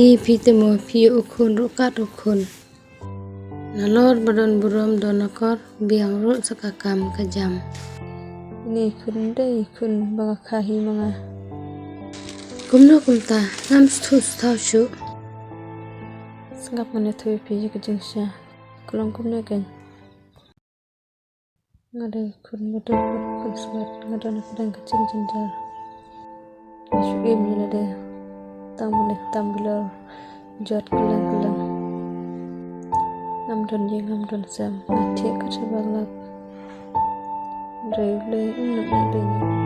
Ni pitemo pi ukun rukat ukun. Nalor badon burom donakor biang rut sakakam kajam. Ini kun dei kun baga kahi mga. Kumno kumta nam stus tau shu. Sengap mana tu pi je kejeng sya. Kulong kumna kan. Ngada kun badon kun sebat ngadon pedang kejeng jendar. Isu im ni ada. Tambilo jot kelang nam don sam nanti kecabalak revle nak benyi.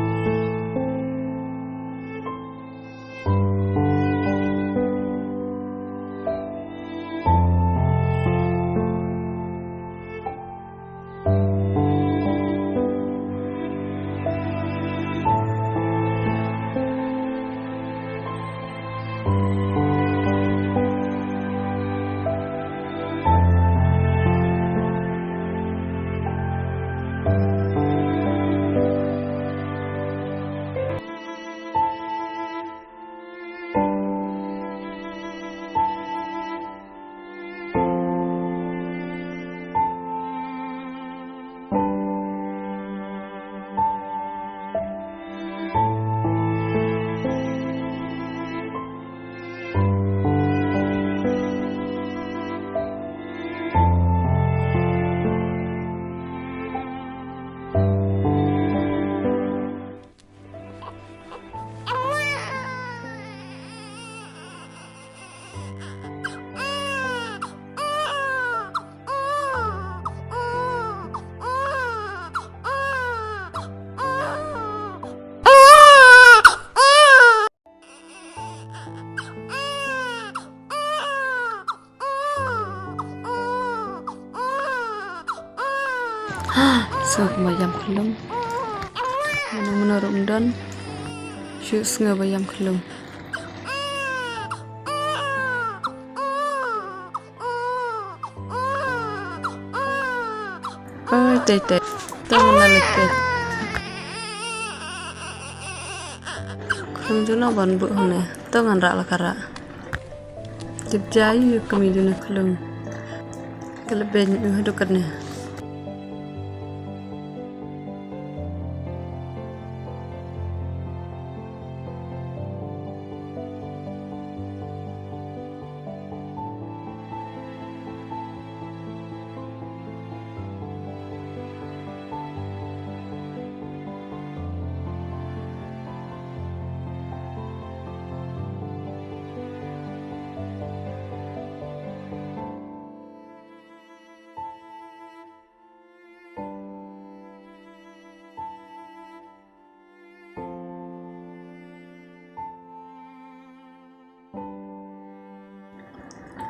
Sengap bayam kelum. Mana rumdan. Syuk sengap bayam kelum. Tete. Tangan lelaki. Kelum tu nak ban buat hone. Tangan rak lakara. Jepjai kami duna kelum. Keleben hadukatnya.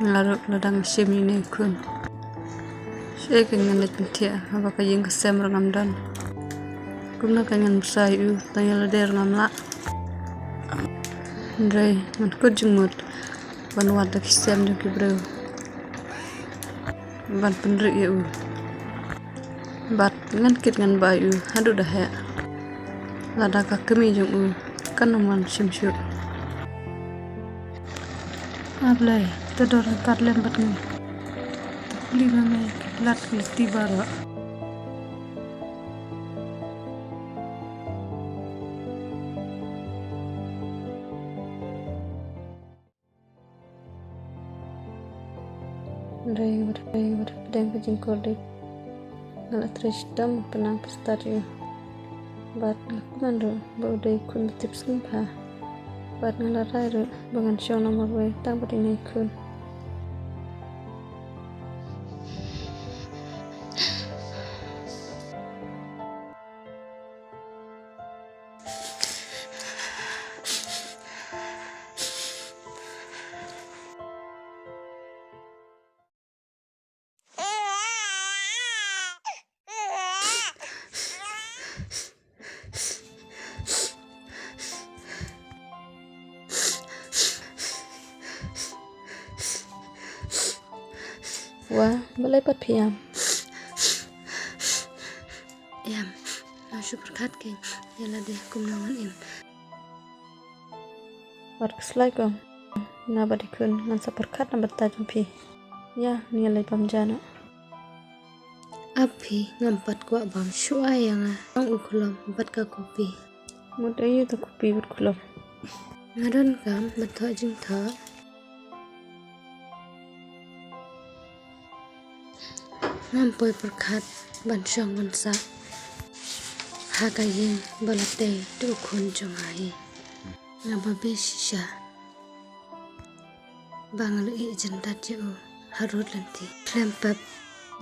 Ngaruk ladang sim ini kun. Saya kengen pentia apa kajing kesem rangamdan. Kumna kengen sayu tanya leder ngamla. Ndrai man kujumut ban wada kesem jeng kibreu. Ban pendri ya Bat ngan kit ngan bayu hadu dah ya. Lada kami jeng kan naman simsyu. Ablay tedor kat lembat ni. Lima mai lat keliti bara. Driver pedang kejing kode. Ngalat tristam penang pestari. Bat ngakumando baudai kun tips ngpa. Bat ngalarai ru bangan show nomor way tang pati nai kun. Wah, balai pat piam. Yam, na syukur kat ke. Yala deh kumnawan in. Wat keslai kong. na badikun ngan saperkat na bata jumpi ya nilai pamjana api ngampat kwa bam shua yang ang ukulom bat ka kopi mudayu ta kopi berkulom ngaran kam batho jing tha ngampoi perkhat ban shong ban sa ha ka yin balate tu khun jong ai ngababe shisha bangal i janda je harut lanti klempap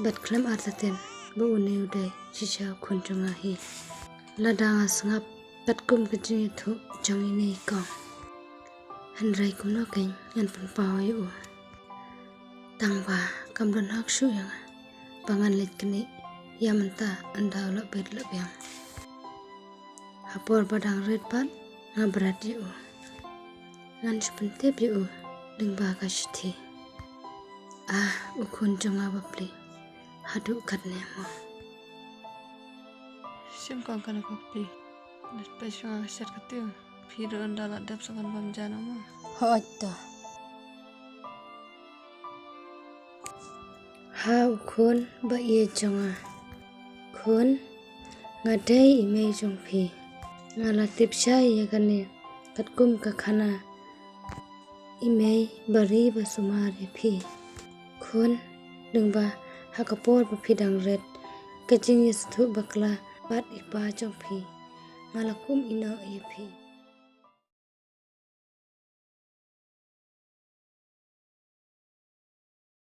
bat klem artaten bu uni uday shisha khun jong ai ladang asngap bat kum kajing thu jong ini kong hanrai kum no keng ngan pan paw yu tangwa kamron hak shu yang bangan let kini yamanta anda la bed la byang hapor badang red pat ngabrat yu ngan shpente yu lingba ka shithi ukhun jonga bapli hadu katne mo sim kong kana kopi Spesial asyar katiu Piro anda ladap sakan pamjana mo hoita ha ukhun ba ye jonga khun ngadai ime jong phi ngala tipsha ye gane katkum ka khana ime bari ba sumare phi khun dingba hakapor ba phidang red kajing yesthu bakla bat ipa jong phi ngalakum ina ye phi